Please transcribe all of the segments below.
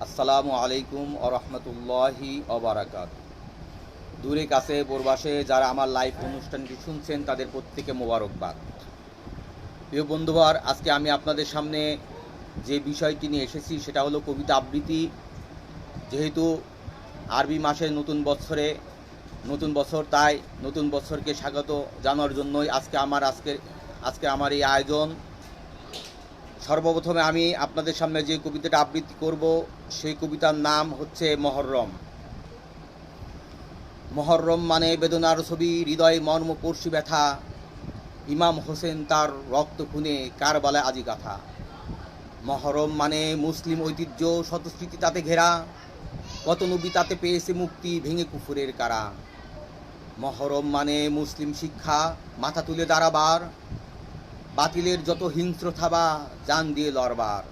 আসসালামু আলাইকুম আরহামতুল্লাহি অবরাকাত। দূরে কাছে প্রবাসে যারা আমার লাইভ অনুষ্ঠানটি শুনছেন তাদের প্রত্যেকে মোবারকবাদ। প্রিয় বন্ধুবার, আজকে আমি আপনাদের সামনে যে বিষয়টি নিয়ে এসেছি সেটা হলো কবিতা আবৃত্তি। যেহেতু আরবি মাসের নতুন বছর, তাই নতুন বছরকে স্বাগত জানার জন্যই আজকে আমার এই আয়োজন। সর্বপ্রথমে আমি আপনাদের সামনে যে কবিতাটা আবৃত্তি করব সেই কবিতার নাম হচ্ছে মহররম। মহররম মানে বেদনার ছবি, হৃদয় মর্মস্পর্শী ব্যথা। ইমাম হোসেন তার রক্ত খুনে কারবালায় আজি গাথা। মহররম মানে মুসলিম ঐতিহ্য, শতস্মৃতি তাতে ঘেরা। কত নবী তাতে পেয়েছে মুক্তি, ভেঙে কুফুরের কারা। মহররম মানে মুসলিম শিক্ষা, মাথা তুলে দাঁড়াবার। বাতিলের যত হিংস্র থাবা, জান দিয়ে লড়বার।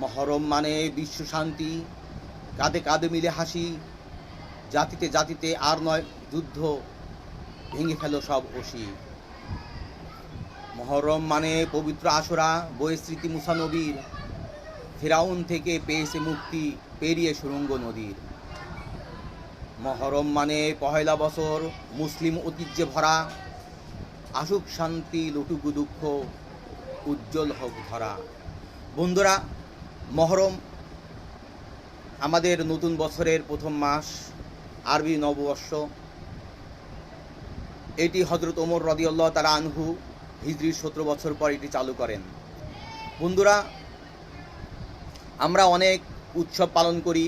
মহররম মানে বিশ্ব শান্তি, কাঁধে কাঁধে মিলে হাসি। জাতিতে জাতিতে আর নয় যুদ্ধ, ভেঙে ফেলো সব অসি। মহররম মানে পবিত্র আশুরা, বইয়ে স্মৃতি মুসা নবীর। ফিরাউন থেকে পেয়েছে মুক্তি, পেরিয়ে সুরঙ্গ নদীর। মহররম মানে পহেলা বছর, মুসলিম ঐতিহ্যে ভরা। আসুক শান্তি, লুটুকু দুঃখ, উজ্জ্বল হোক ধরা। বন্ধুরা, মহরম আমাদের নতুন বছরের প্রথম মাস, আরবি নববর্ষ। এটি হযরত ওমর রাদিয়াল্লাহু তাআলা আনহু হিজরির 17 বছর পর এটি চালু করেন। বন্ধুরা, আমরা অনেক উৎসব পালন করি।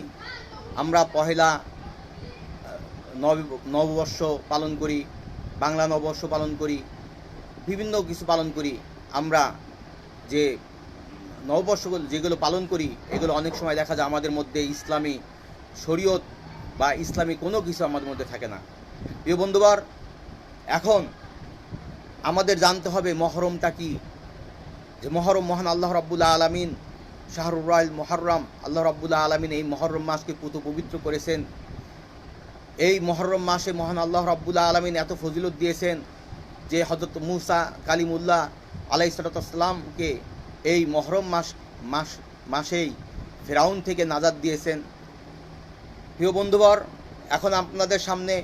আমরা পহেলা নববর্ষ পালন করি, বাংলা নববর্ষ পালন করি, বিভিন্ন কিছু পালন করি। আমরা যে নববর্ষগুলো যেগুলো পালন করি, এগুলো অনেক সময় দেখা যায় আমাদের মধ্যে ইসলামী শরীয়ত বা ইসলামী কোনো কিছু আমাদের মধ্যে থাকে না। প্রিয় বন্ধুবার, এখন আমাদের জানতে হবে মহরমটা কি। যে মহরম মহান আল্লাহ রাব্বুল আলামিন, শাহরুল মুহররম, আল্লাহ রাব্বুল আলামিন এই মহরম মাসকে পুত পবিত্র করেছেন। এই মহরম মাসে মহান আল্লাহ রাব্বুল আলামিন এত ফজিলত দিয়েছেন যে হযরত মুসা কালিমুল্লাহ আলাইহিস সালামকে এই মহরম মাসেই ফিরাউন থেকে নাজাত দিয়েছেন। প্রিয় বন্ধুবর, এখন আপনাদের সামনে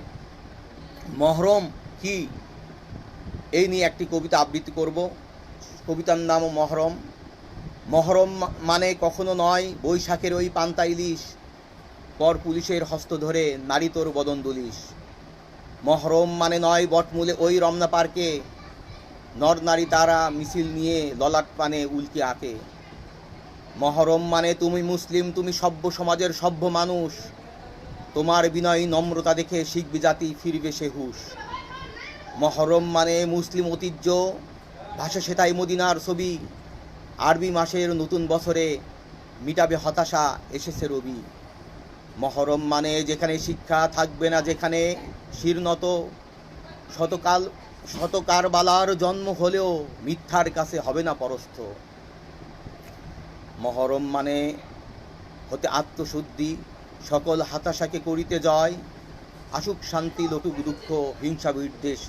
মহরম কি এই নিয়ে একটি কবিতা আবৃত্তি করব। কবিতার নাম মহরম। মহরম মানে কখনো নয় বৈশাখের ওই পান্তা ইলিশ, পর পুলিশের হস্ত ধরে নারী তোর বদন দুলিশ। মহরম মানে নয় বটমূলে ওই রমনা পার্কে, নর নারী তারা মিছিল নিয়ে ললাট পানে উল্কি আঁকে। মহরম মানে তুমি মুসলিম, তুমি সভ্য সমাজের সভ্য মানুষ। তোমার বিনয়ী নম্রতা দেখে শিখবে জাতি, ফিরবে সে হুঁশ। মহরম মানে মুসলিম ঐতিহ্য, ভাষা সেটাই মদিনার ছবি। আরবি মাসের নতুন বছরে মিটাবে হতাশা, এসেছে রবি। মহরম মানে যেখানে শিক্ষা থাকবে না, যেখানে শিরনত। শতকারবালার জন্ম হলেও মিথ্যার কাছে হবে না পরস্থ। মহরম মানে হতে আত্মশুদ্ধি, সকল হতাশাকে করিতে জয়। আসুক শান্তি, লটুক দুঃখ, হিংসা বিদ্বেষ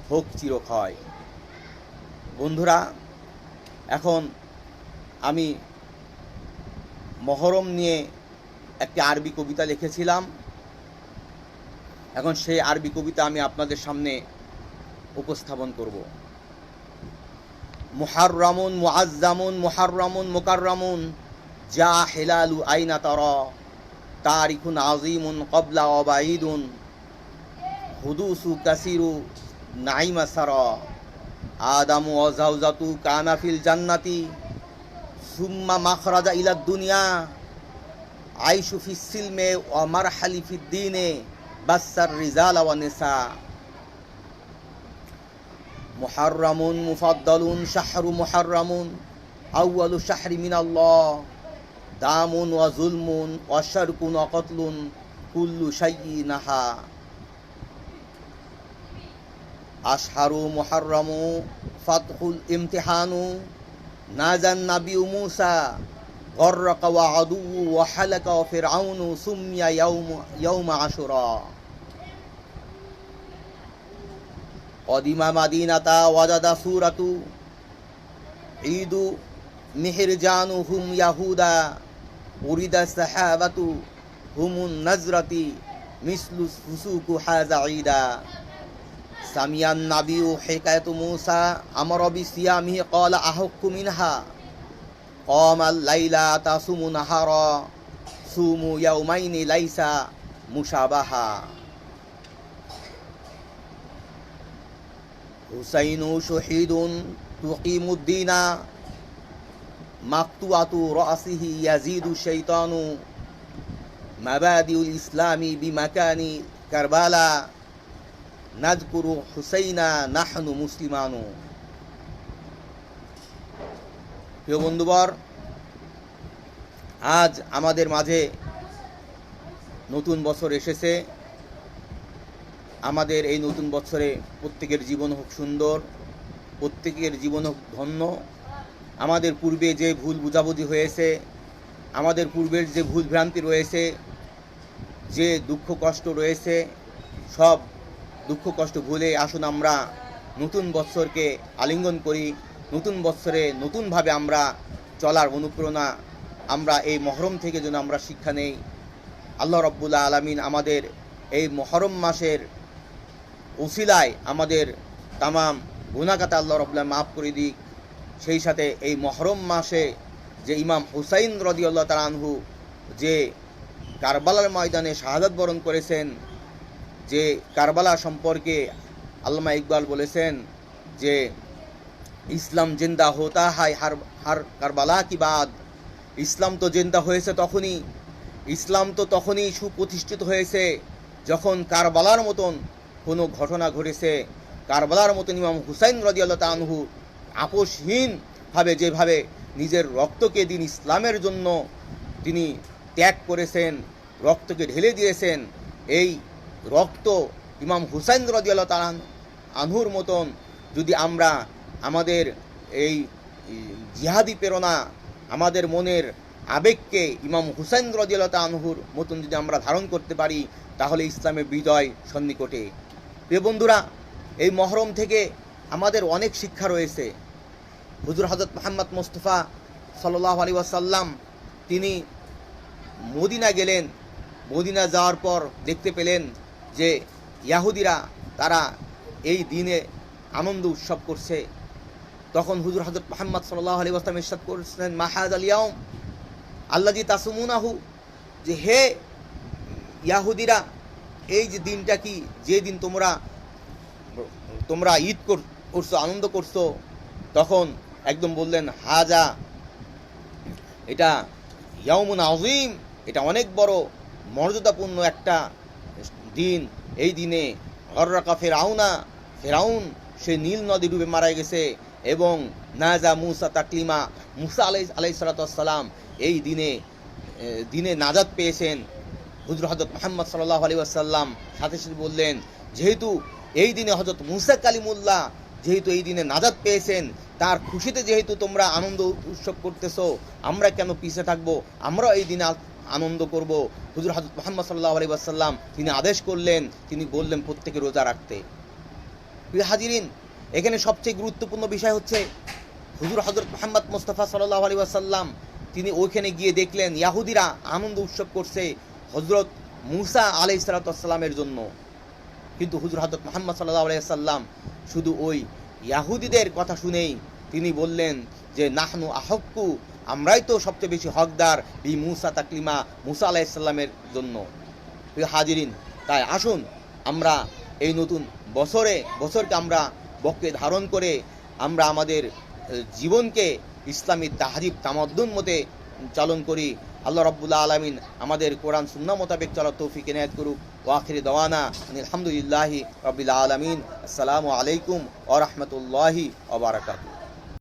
হোক চিরক্ষয়। বন্ধুরা, এখন আমি মহরম নিয়ে একটি আরবি কবিতা লিখেছিলাম। এখন সেই আরবি কবিতা আমি আপনাদের সামনে উপস্থাপন করব। মুহাররামুন মুআজ্জামুন মুহাররামুন মুকাররামুন, যা হিলালু আইনা তারা, তারিখুন আযীমুন ক্বাবলা ওয়াবাঈদুন, হুদুসু কাসিরু নাঈমা সারা। আদামু ওয়া যাওজাতু কানা ফিল জান্নাতি, সুম্মা মাখরাজা ইলা দুনিয়া, আইশু ফিস সিলমে ওয়া মারহালি ফিদ দ্বীনে, বাসার রিজাল ওয়া নিসা। মুহাররামুন মুফাদ্দালুন শাহরু মুহাররামুন, আউয়ালু শাহরি মিনাল্লাহ, দামুন ওয়া যুলমুন ওয়া শারকুন ওয়া কতলুন, কুল্লু শাইইন নাহা। আশহারু মুহাররামু ফাতহুল ইমতিহানু, নাজান নাবিয়্যু মূসা, গররাকা ওয়া আদুওয়ু ওয়া হালাকা ওয়া ফিরআউনু, সুম্মিয়া ইয়াউমা আশুরা। কদিমা মাদিনাতা ওয়াজাদা সূরাতু, ঈদু মিহরজানুহুম ইয়াহুদা, উরিদা সাহাবাতু হুমুন নাজরাতি মিসলু ফুসুকু হাযা ঈদা সামিয়ান নাবিয়ু হিকায়াতু মূসা আমারা বিসিয়ামিহি ক্বালা আহাক্কু মিনহা ক্বামাল লাইলা তাসুমু নাহারা সুমু ইয়াউমাইনি লাইসা মুশাবাহা হুসাইনু শহীদুন তুকিমুদ্দিনা মাকতুআতু রাসিহি ইয়াজিদু শাইতানু মাবাদিউল ইসলামি বিমাকানি কারবালা নাযকুরু হুসাইনা নাহনু মুসলিমানু। প্রিয় বন্ধুবর, আজ আমাদের মাঝে নতুন বছর এসেছে। আমাদের এই নতুন বছরে প্রত্যেকের জীবন হোক সুন্দর, প্রত্যেকের জীবন হোক ধন্য। আমাদের পূর্বে যে ভুল বুঝাবুঝি হয়েছে, আমাদের পূর্বের যে ভুল ভ্রান্তি রয়েছে, যে দুঃখ কষ্ট রয়েছে, সব দুঃখ কষ্ট ভুলে আসুন আমরা নতুন বৎসরকে আলিঙ্গন করি। নতুন বৎসরে নতুনভাবে আমরা চলার অনুপ্রেরণা আমরা এই মহরম থেকে যেন আমরা শিক্ষা নেই। আল্লাহ রাব্বুল আলামিন আমাদের এই মহরম মাসের উসিলায় আমাদের তামাম গুনাহগাতা আল্লাহ রাব্বুল আলামিন মাফ করে দিক। সেই সাথে এই মহরম মাসে যে ইমাম হুসাইন রাদিয়াল্লাহু তাআলা আনহু যে কারবালার ময়দানে শাহাদাত বরণ করেছেন, যে কারবালা সম্পর্কে আল্লামা ইকবাল বলেছেন যে ইসলাম জিন্দা হোতা হায় হার কারবালা কি বাদ। ইসলাম তো জিন্দা হয়েছে তখনই, ইসলাম তো তখনই সুপ্রতিষ্ঠিত হয়েছে যখন কারবালার মতন কোনো ঘটনা ঘটেছে। কারবালার মতন ইমাম হুসাইন রাদিয়াল্লাহু তাআলা আনহু আপোষহীনভাবে যেভাবে নিজের রক্তকে দিন ইসলামের জন্য তিনি ত্যাগ করেছেন, রক্তকে ঢেলে দিয়েছেন, এই রক্ত ইমাম হুসাইন রাদিয়াল্লাহু তাআলা আনহুর মতন যদি আমরা আমাদের এই জিহাদি প্রেরণা, আমাদের মনের আবেগকে ইমাম হুসাইন রাদিয়াল্লাহু তাআলা আনহুর মতন যদি আমরা ধারণ করতে পারি, তাহলে ইসলামের বিজয় সন্নিকটে। প্রিয় বন্ধুরা, এই মহরম থেকে আমাদের অনেক শিক্ষা রয়েছে। হুজুর হযরত মুহাম্মদ মুস্তাফা সাল্লাল্লাহু আলাইহি ওয়াসাল্লাম তিনি মদিনা গেলেন। মদিনা যাওয়ার পর দেখতে পেলেন যে ইয়াহুদিরা তারা এই দিনে আনন্দ উৎসব করছে। তখন হুজুর হযরত মুহাম্মদ সাল্লাল্লাহু আলাইহি ওয়াসাল্লাম ইরশাদ করেছেন, মাহাযাল ইয়াউম আল্লাযী তাসুমুনাহু, যে হে ইয়াহুদিরা, এই যে দিনটা কি, যে দিন তোমরা ঈদ করছো, আনন্দ করছো। তখন একদম বললেন, হাজা, এটা ইয়াউমুন আযীম, এটা অনেক বড় মর্যাদাপূর্ণ একটা দিন। এই দিনে গররাকা ফেরাউন সে নীল নদী ডুবে মারা গেছে এবং নাজা মুসা তাকলিমা, মুসা আলাইহিস সালাতু ওয়াস সালাম এই দিনে নাজাত পেয়েছেন। হুজুর হযরত মুহাম্মদ সাল্লাল্লাহু আলাইহি ওয়াসাল্লাম সাথে সাথে বললেন, যেহেতু এই দিনে হযরত মুসা কালিমুল্লাহ যেহেতু এই দিনে নাজাত পেয়েছেন, তার খুশিতে যেহেতু তোমরা আনন্দ উৎসব করতেছো, আমরা কেন পিছিয়ে থাকবো? আমরা এই দিনে আনন্দ করব। হুজুর হযরত মুহাম্মদ সাল্লাল্লাহু আলাইহি ওয়াসাল্লাম তিনি আদেশ করলেন, তিনি বললেন প্রত্যেকে রোজা রাখতে। প্রিয় হাজিরিন, এখানে সবচেয়ে গুরুত্বপূর্ণ বিষয় হচ্ছে হুজুর হযরত মুহাম্মদ মুস্তাফা সাল্লাল্লাহু আলাইহি ওয়াসাল্লাম তিনি ওইখানে গিয়ে দেখলেন ইয়াহুদিরা আনন্দ উৎসব করছে হযরত মুসা আলাইহিস সালাতু ওয়াস সালামের জন্য। কিন্তু হুজুর হযরত মুহাম্মদ সাল্লাল্লাহু আলাইহি ওয়াসাল্লাম শুধু ওই ইয়াহুদিদের কথা শুনেই তিনি বললেন যে নাহনু আহক্কু, আমরাই তো সবচেয়ে বেশি হকদার বি মুসা তাকলিমা, মুসা আলাইহিস সালামের জন্য। প্রিয় হাজিরিন, তাই আসুন আমরা এই নতুন বছরকে আমরা বক্ষে ধারণ করে আমরা আমাদের জীবনকে ইসলামী তাহজিব তামাদ্দুন মতে চালন করি। আল্লাহ রাব্বুল আলামিন আমাদের কোরআন সুন্নাহ মোতাবেক চলার তৌফিক এনায়েত করুক। ওয়া আখিরু দাওয়ানা আলহামদুলিল্লাহি রাব্বিল আলামিন। আসসালামু আলাইকুম ওয়া রাহমাতুল্লাহি ওয়া বারাকাতুহু।